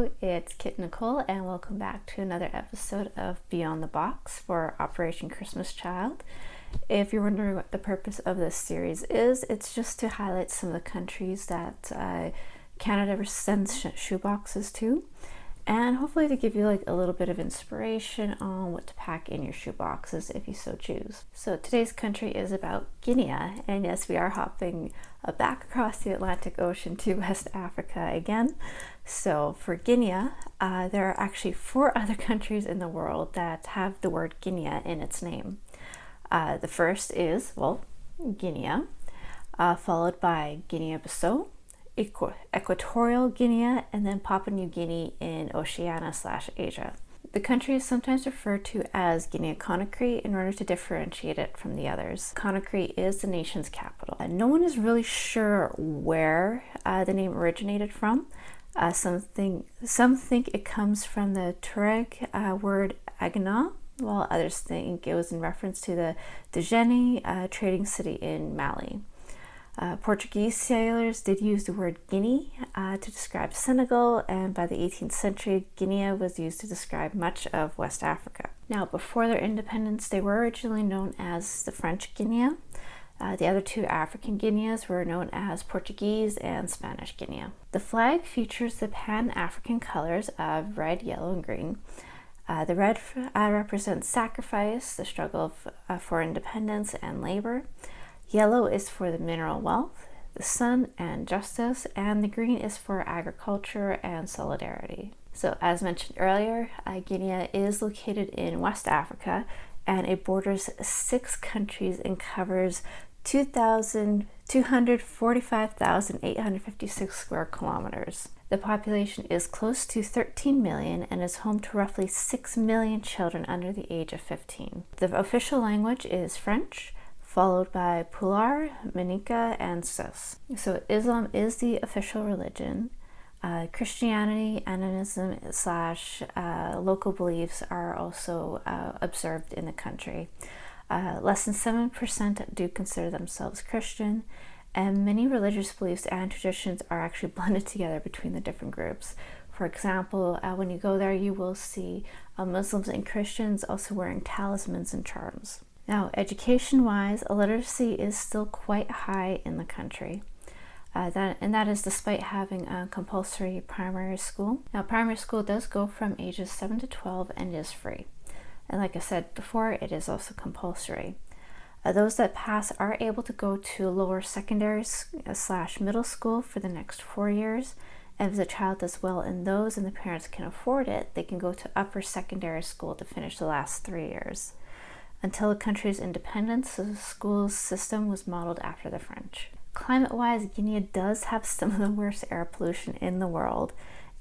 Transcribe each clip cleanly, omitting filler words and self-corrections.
Hello, it's Kit.Nicole and welcome back to another episode of Beyond the Box for Operation Christmas Child. If you're wondering what the purpose of this series is, it's just to highlight some of the countries that Canada sends shoeboxes to, and hopefully to give you a little bit of inspiration on what to pack in your shoeboxes if you so choose. So today's country is about Guinea, and yes, we are hopping back across the Atlantic Ocean to West Africa again. So for Guinea, there are actually 4 other countries in the world that have the word Guinea in its name. The first is, Guinea, followed by Guinea-Bissau, Equatorial Guinea, and then Papua New Guinea in Oceania/Asia. The country is sometimes referred to as Guinea-Conakry in order to differentiate it from the others. Conakry is the nation's capital. No one is really sure where the name originated from. Some think it comes from the Tuareg word Agana, while others think it was in reference to the Guinea trading city in Mali. Portuguese sailors did use the word Guinea to describe Senegal, and by the 18th century, Guinea was used to describe much of West Africa. Now, before their independence, they were originally known as the French Guinea. The other 2 African Guineas were known as Portuguese and Spanish Guinea. The flag features the Pan-African colors of red, yellow, and green. The red represents sacrifice, the struggle for independence and labor. Yellow is for the mineral wealth, the sun and justice, and the green is for agriculture and solidarity. So as mentioned earlier, Guinea is located in West Africa, and it borders 6 countries and covers 245,856 square kilometers. The population is close to 13 million and is home to roughly 6 million children under the age of 15. The official language is French, followed by Pular, Maninka, and Sus. So Islam is the official religion. Christianity, animism / local beliefs are also observed in the country. Less than 7% do consider themselves Christian, and many religious beliefs and traditions are actually blended together between the different groups. For example, when you go there, you will see Muslims and Christians also wearing talismans and charms. Now, education-wise, literacy is still quite high in the country. That is despite having a compulsory primary school. Now, primary school does go from ages 7 to 12 and is free. And like I said before, it is also compulsory. Those that pass are able to go to lower secondary / middle school for the next 4 years. And if the child does well in those and the parents can afford it, they can go to upper secondary school to finish the last 3 years. Until the country's independence, the school system was modeled after the French. Climate-wise, Guinea does have some of the worst air pollution in the world,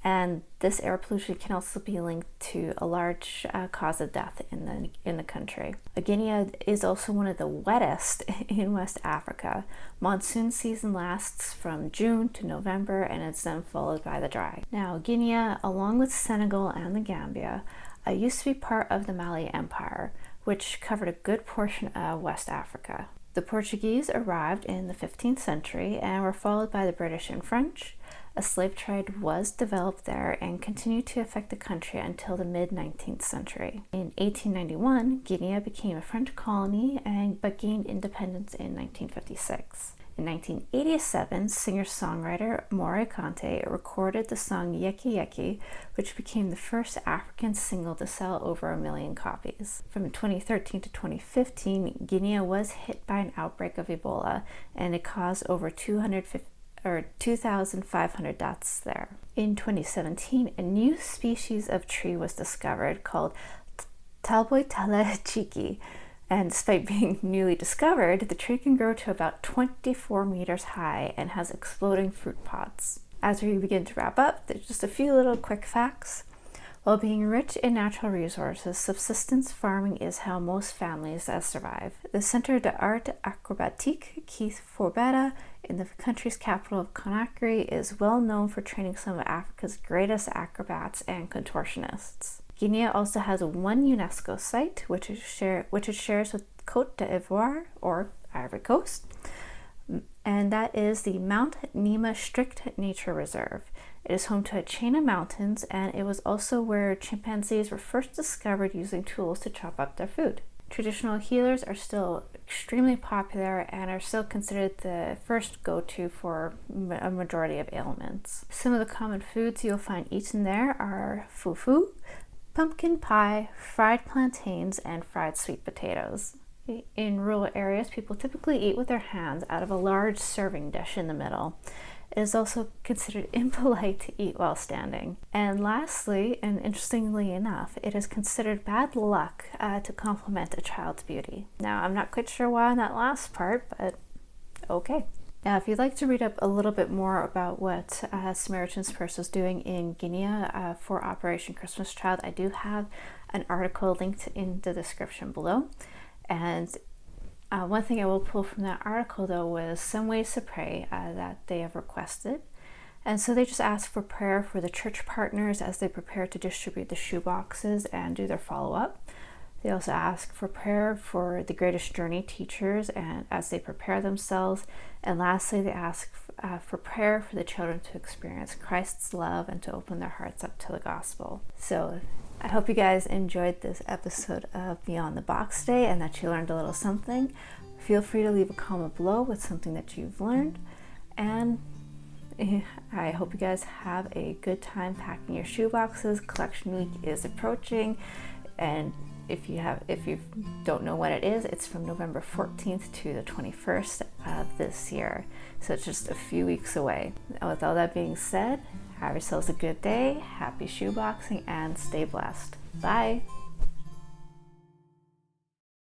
and this air pollution can also be linked to a large cause of death in the country. Guinea is also one of the wettest in West Africa. Monsoon season lasts from June to November, and it's then followed by the dry. Now, Guinea, along with Senegal and the Gambia, used to be part of the Mali Empire, which covered a good portion of West Africa. The Portuguese arrived in the 15th century and were followed by the British and French. A slave trade was developed there and continued to affect the country until the mid-19th century. In 1891, Guinea became a French colony but gained independence in 1956. In 1987, singer-songwriter Moray Conte recorded the song Yeki Yeki, which became the first African single to sell over 1 million copies. From 2013 to 2015, Guinea was hit by an outbreak of Ebola, and it caused over 2,500 deaths there. In 2017, a new species of tree was discovered called Talboy Tale Chiki. And despite being newly discovered, the tree can grow to about 24 meters high and has exploding fruit pods. As we begin to wrap up, there's just a few little quick facts. While being rich in natural resources, subsistence farming is how most families survive. The Centre d'Art Acrobatique Keith Forbetta in the country's capital of Conakry is well known for training some of Africa's greatest acrobats and contortionists. Guinea also has one UNESCO site, which it shares with Côte d'Ivoire, or Ivory Coast. and that is the Mount Nema Strict Nature Reserve. It is home to a chain of mountains, and it was also where chimpanzees were first discovered using tools to chop up their food. Traditional healers are still extremely popular and are still considered the first go-to for a majority of ailments. Some of the common foods you'll find eaten there are fufu, pumpkin pie, fried plantains, and fried sweet potatoes. In rural areas, people typically eat with their hands out of a large serving dish in the middle. It is also considered impolite to eat while standing. And lastly, and interestingly enough, it is considered bad luck to compliment a child's beauty. Now, I'm not quite sure why on that last part, but okay. Now, if you'd like to read up a little bit more about what Samaritan's Purse was doing in Guinea for Operation Christmas Child, I do have an article linked in the description below. And one thing I will pull from that article, though, was some ways to pray that they have requested. And so they just asked for prayer for the church partners as they prepare to distribute the shoe boxes and do their follow-up. They also ask for prayer for the Greatest Journey teachers and as they prepare themselves. And lastly, they ask for prayer for the children to experience Christ's love and to open their hearts up to the gospel. So I hope you guys enjoyed this episode of Beyond the Box Day and that you learned a little something. Feel free to leave a comment below with something that you've learned. And I hope you guys have a good time packing your shoe boxes. Collection week is approaching, and if you don't know what it is, it's from November 14th to the 21st of this year. So it's just a few weeks away. With all that being said, have yourselves a good day, happy shoeboxing, and stay blessed. Bye!